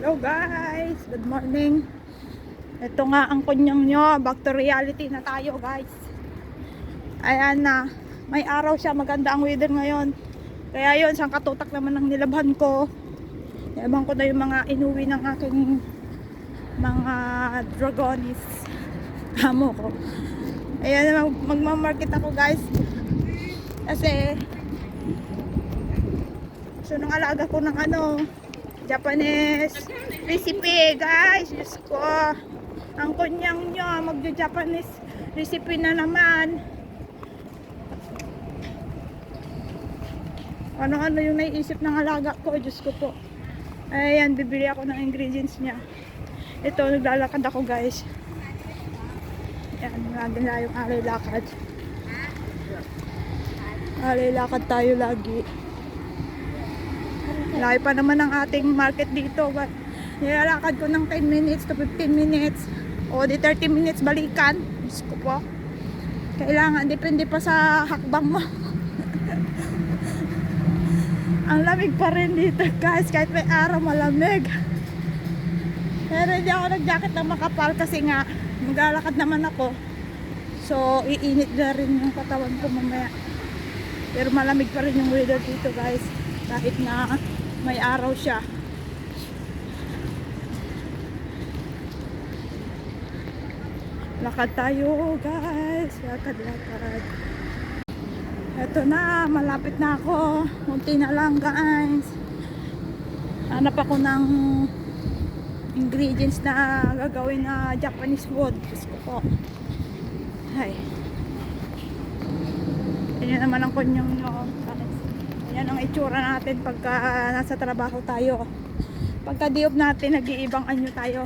Hello guys, good morning. Ito nga ang kunyang nyo, back to reality na tayo guys. Ayan na, may araw siya, maganda ang weather ngayon. Kaya yun, siyang katutak naman ang nilabhan ko. Nilabhan ko na yung mga inuwi ng aking mga dragonis. Amo ko. Ayan, magmamarket ako guys. Kasi gusto nang alaga ko ng Japanese recipe guys. Diyos ko, ang kunyang nyo magja-Japanese recipe na naman. Ano yung naiisip ng alaga ko, Diyos ko po. Ayan, bibili ako ng ingredients niya. Ito, naglalakad ako guys. Ayan, lagi na yung alay-lakad. Alay-lakad tayo lagi. Layo pa naman ang ating market dito. But nilalakad ko ng 10 minutes to 15 minutes. O di 30 minutes balikan. Diyos ko po. Kailangan, depende pa sa hakbang mo. Ang lamig pa rin dito guys. Kahit may araw malamig. Pero hindi ako nag-jacket na makapal kasi nga maglalakad naman ako. So iinit na rin yung katawan ko mamaya. Pero malamig pa rin yung weather dito guys. Kahit na may araw siya. Lakad tayo guys. Lakad. Ito na, malapit na ako. Munti na lang guys. Hanap ako ng ingredients na gagawin na Japanese food. Gusto ko po. Hay. Yan naman ang kunyong nyo. Yan ang itsura natin pagka nasa trabaho tayo. Pagka di-off natin, nag-iibang anyo tayo.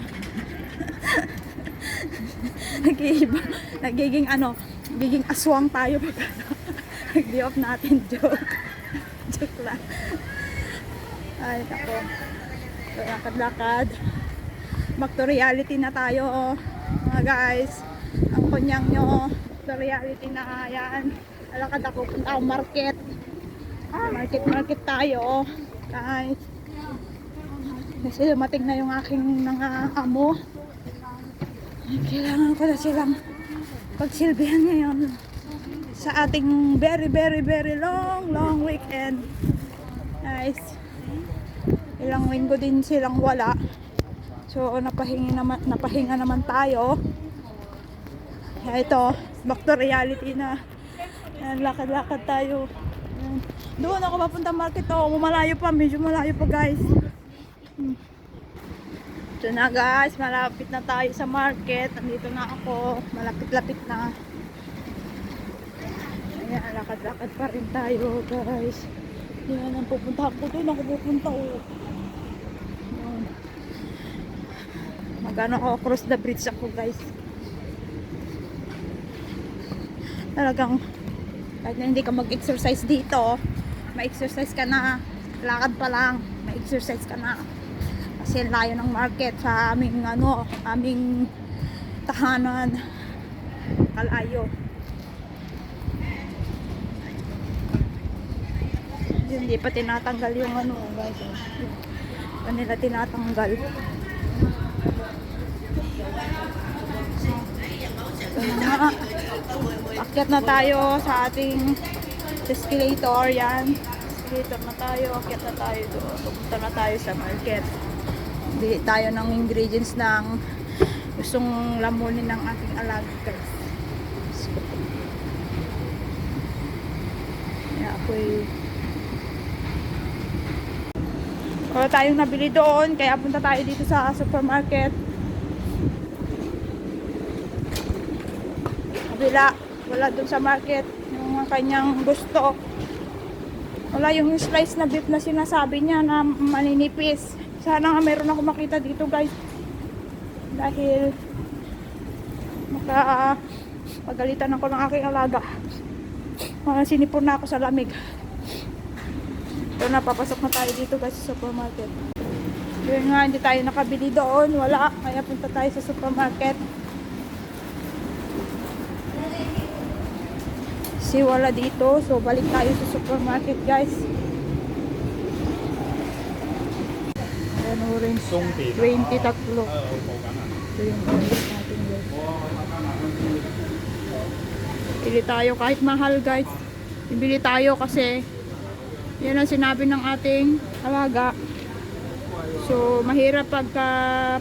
Nag-iibang, nagiging aswang tayo pagka nag-di-off natin. Joke lang. Ay, ako. Lakad-lakad. Back to reality na tayo, mga guys. Ang kunyang nyo, to reality na yan. Lakad ako, punta ako market. Market tayo guys. Kasi dumating na yung aking mga amo. Kailangan ko na silang pagsilbihan ngayon sa ating very long weekend guys. Ilang linggo din silang wala, so napahinga naman tayo. Kaya ito, back to reality na. Yan, lakad tayo. Doon ako papunta market. Malayo pa, medyo malayo pa guys. Ito na guys, malapit na tayo sa market. Nandito na ako, malapit-lapit na. Ayan, lakad-lakad pa rin tayo guys. Yan ang pupunta ako. Doon ako pupunta. Magano ako, cross the bridge ako guys. Talagang kahit na hindi ka mag-exercise dito, ma-exercise ka na. Lakad pa lang, ma-exercise ka na. Kasi layo ng market sa aming tahanan. Kalayo. Hindi pa tinatanggal yung guys. Kanila tinatanggal. Akyat na tayo sa ating escalator. Yan, escalator na tayo. Akyat na tayo doon. Pupunta na tayo sa market. Bili tayo ng ingredients ng gustong lamunin ng ating alaga guys. Kaya wala tayong nabili doon, kaya punta tayo dito sa supermarket. Wala dun sa market yung kanyang gusto. Wala yung slice na beef na sinasabi niya na maninipis. Sana nga meron ako makita dito guys. Dahil pagalitan ako ng aking alaga. Sinipon na ako sa lamig. So napapasok na tayo dito guys sa supermarket. Yun nga, hindi tayo nakabili doon. Wala, kaya punta tayo sa supermarket. Kasi wala dito, so balik tayo sa supermarket guys. Yan, orange. 20 tatlo. Ito yung orange natin guys. Bili tayo kahit mahal guys. Bibili tayo kasi yan ang sinabi ng ating alaga. So mahirap pagka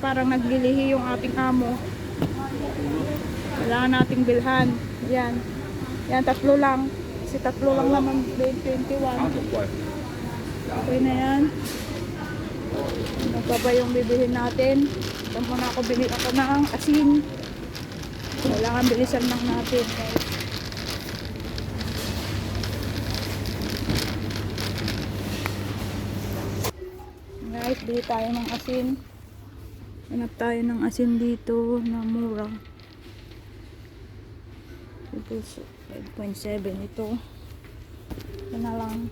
parang naglilihi yung ating amo. Kailangan nating bilhan. Yan. Yan, tatlo lang. Kasi tatlo lang naman 21. Okay na yan. Ano pa ba yung bibilhin natin? Ito muna ako, bili ako ng asin. Kailangan bilisan lang natin. Guys, bili tayo ng asin. Hanap tayo ng asin dito na mura. Ito 5.7 ito. Ito na lang.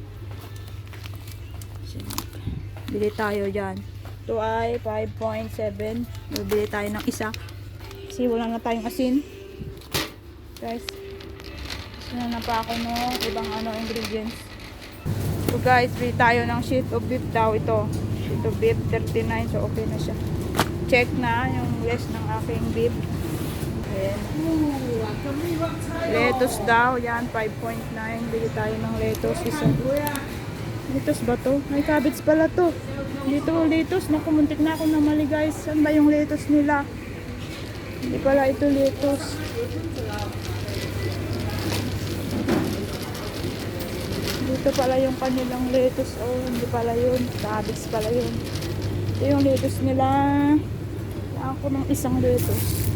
Bili tayo dyan. Ito ay 5.7. Bili tayo ng isa. Kasi wala na tayong asin. Guys. Gusto na pa ako no ibang ingredients. So guys, bili tayo ng sheet of beef daw ito. Sheet of beef 39. So okay na siya. Check na yung list ng aking beef. Ayan. Lettuce daw. Yan 5.9. Bili tayo ng lettuce. Isa. Lettuce ba to? May cabbage pala to. Dito lettuce. Naku, muntik na ako namali guys. Saan ba yung lettuce nila? Hindi pala ito lettuce. Dito pala yung kanilang lettuce. Oh, hindi pala yun. Cabbage pala yun. Ito yung lettuce nila. Kailangan ko ng isang lettuce.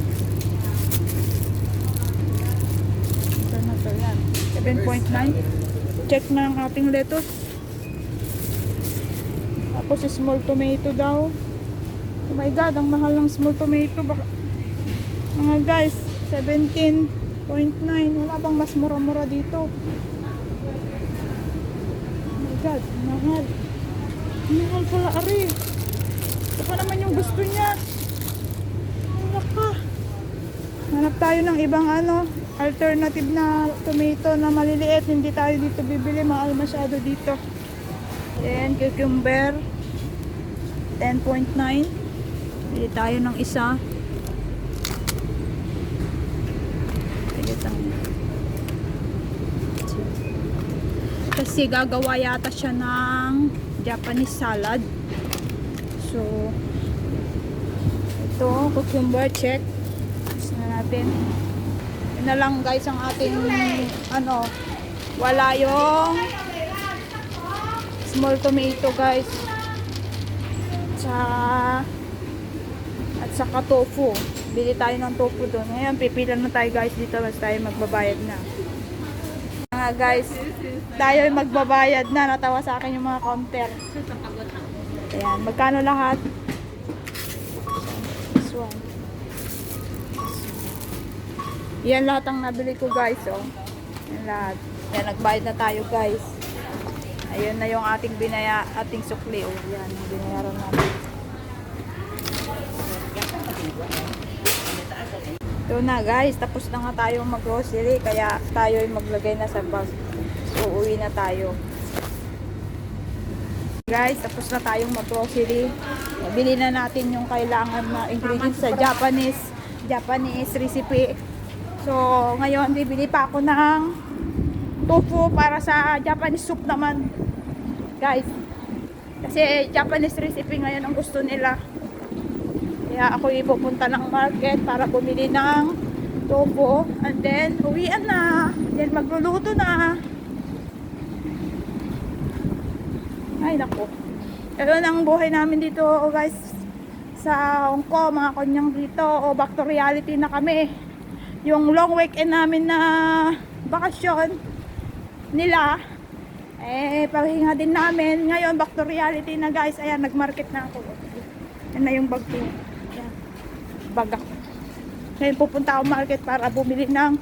Ito na to yan. 7.9. Check na ang ating lettuce. Tapos small tomato daw. Oh my god, ang mahal ng small tomato. Baka, mga guys, 17.9. Wala bang mas mura-mura dito? Oh my god, mahal. Mahal pala, ari. Ito pa naman yung gusto niya. Wala ka. Hanap tayo ng ibang alternative na tomato na maliliit. Hindi tayo dito bibili. Mahal masyado dito. Then, cucumber 10.9. Bili tayo ng isa. Kasi gagawa yata siya ng Japanese salad. So, ito, cucumber, check. Gusto na natin. Yun na lang guys ang ating wala yung small tomato guys. At saka tofu. Bili tayo ng tofu doon. Ngayon, pipila na tayo guys dito. Basta tayo magbabayad na. Mga guys, tayo magbabayad na. Natawa sa akin yung mga counter. Ayan, magkano lahat? This one. Yan lahat ang nabili ko guys. Oh. Yan lahat. Yan, nagbayad na tayo guys. Ayun na yung ating ating sukli. Oh, yan, yung binayaran natin. Ito na guys, tapos na nga tayong mag-grocery. Kaya tayo maglagay na sa bag. So, uwi na tayo. Guys, tapos na tayong mag-grocery. Bili na natin yung kailangan na ingredients sa Japanese recipe. So, ngayon, bibili pa ako ng tofu para sa Japanese soup naman. Guys, kasi Japanese recipe ngayon ang gusto nila. Kaya ako ipupunta ng market para bumili ng tofu. And then, uwian na. Then, magluluto na. Ay, naku. Ito ang buhay namin dito, guys. Sa Hong Kong, mga kanyang dito. O, back to reality na kami. Yung long weekend namin na bakasyon nila, pahinga din namin. Ngayon, back to reality na guys. Ayan, nag-market na ako. Yan na yung bag ko. Bagak. Ngayon pupunta ako market para bumili ng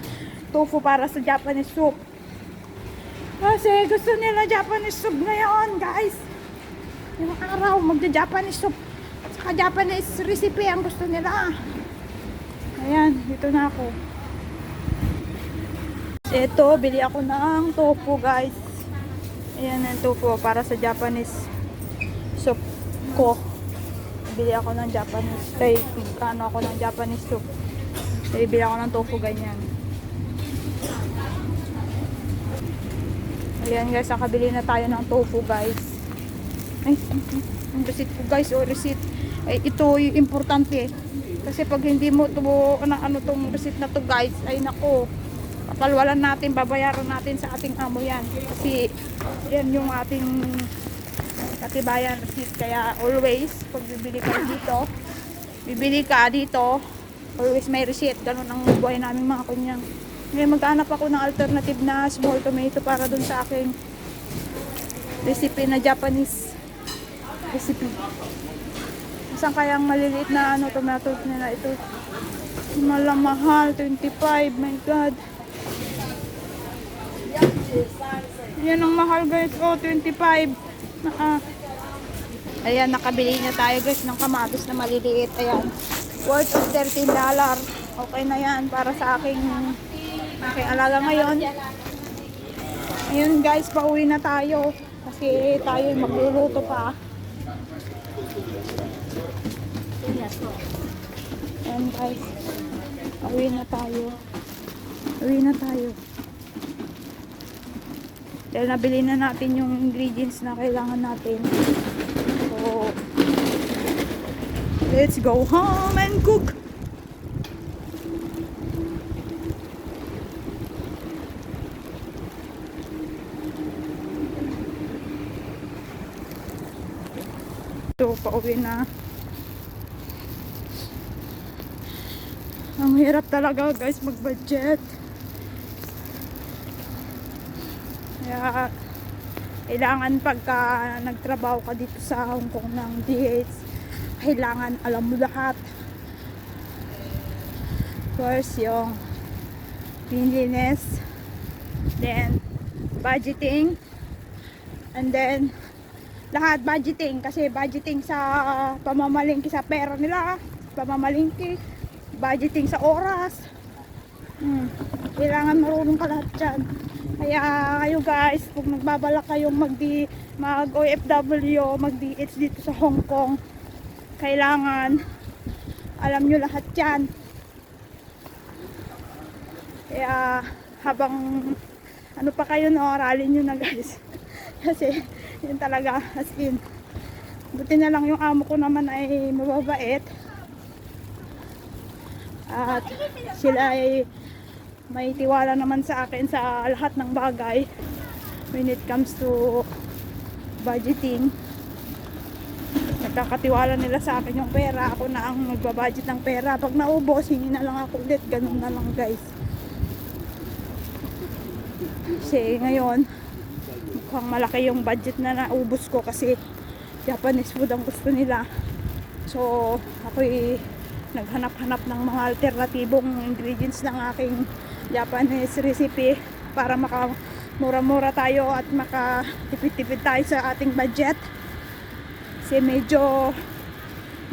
tofu para sa Japanese soup. Kasi gusto nila Japanese soup ngayon, guys. Yung araw, magja-Japanese soup. At saka Japanese recipe ang gusto nila. Ayan, dito na ako. Ito, bili ako ng tofu, guys. Ayan ang tofu para sa Japanese soup ko. bibili ako ng Japanese. Ano ako ng Japanese soup. Bibili ako ng tofu ganyan. Ayan guys, nakabili na tayo ng tofu guys. Ay, ang receipt ko guys, o receipt. Ay, ito yung importante. Kasi pag hindi mo ito, ano tong receipt na to guys, ay nako, papalwalan natin, babayaran natin sa ating amo yan. Kasi yan yung ating katibayan receipt. Kaya always, pag bibili ka dito, always may receipt. Ganun ang buhay namin mga kunyang. Ngayon maghanap ako ng alternative na small tomato para dun sa aking recipe na Japanese recipe. Saan kayang maliliit na ano tomato nila ito? Malamahal, 25, my god. Yan ang mahal guys, oh 25. Ayan, nakabili na tayo guys ng kamatis na maliliit. Ayan, worth of $13. Okay na yan para sa aking alaga ngayon. Ayun guys, pauwi na tayo kasi tayo magluluto pa. Ayan guys, pauwi na tayo. Dahil nabili na natin yung ingredients na kailangan natin. So, let's go home and cook. So, pauwi na. Ang hirap talaga guys mag-budget. Kaya kailangan pagka nagtrabaho ka dito sa Hong Kong ng DH, kailangan alam mo lahat. First yung cleanliness, then budgeting, and then lahat budgeting, kasi budgeting sa pamamalingki sa pera nila, pamamalingki, budgeting sa oras. Kailangan marunong ka lahat dyan. Kaya kayo guys, kung nagbabalak kayong mag-OFW, mag-DH dito sa Hong Kong, kailangan alam nyo lahat dyan. Kaya habang ano pa kayo, no, aralin nyo na guys. Kasi yun talaga, as in, buti na lang yung amo ko naman ay mababait at sila ay may tiwala naman sa akin sa lahat ng bagay when it comes to budgeting. Nagkakatiwala nila sa akin yung pera, ako na ang magbabudget ng pera. Pag naubos, hindi na lang ako ulit, ganun na lang guys. Kasi ngayon mukhang malaki yung budget na naubos ko kasi Japanese food ang gusto nila. So ako'y naghanap-hanap ng mga alternatibong ingredients ng aking Japanese recipe para makamura-mura tayo at makatipid-tipid tayo sa ating budget. Kasi medyo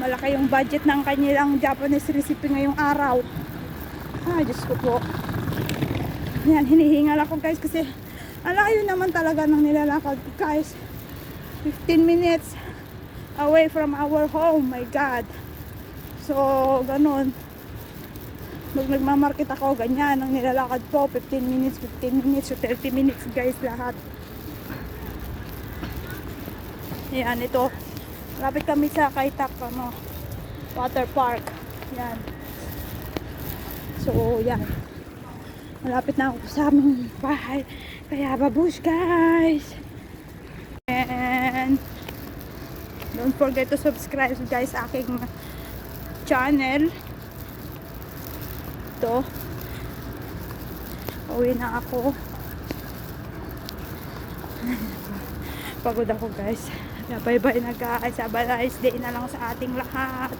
malaki yung budget ng kanilang Japanese recipe ngayong araw. Diyos ko po. Yan, hinihingal ako guys kasi alayo naman talaga ng nilalakad guys. 15 minutes away from our home, my god. So ganun, pag nagmamarket ako ganyan ang nilalakad ko, 15 minutes so 30 minutes guys lahat. Yan, ito lapit kami sa Kaitak water park. Yan, so yan, malapit na ako sa aming bahay. Kaya babush guys. And don't forget to subscribe guys sa aking channel. Ito, uwi na ako. Pagod ako guys. Bye bye na guys. Have a nice day na lang sa ating lahat.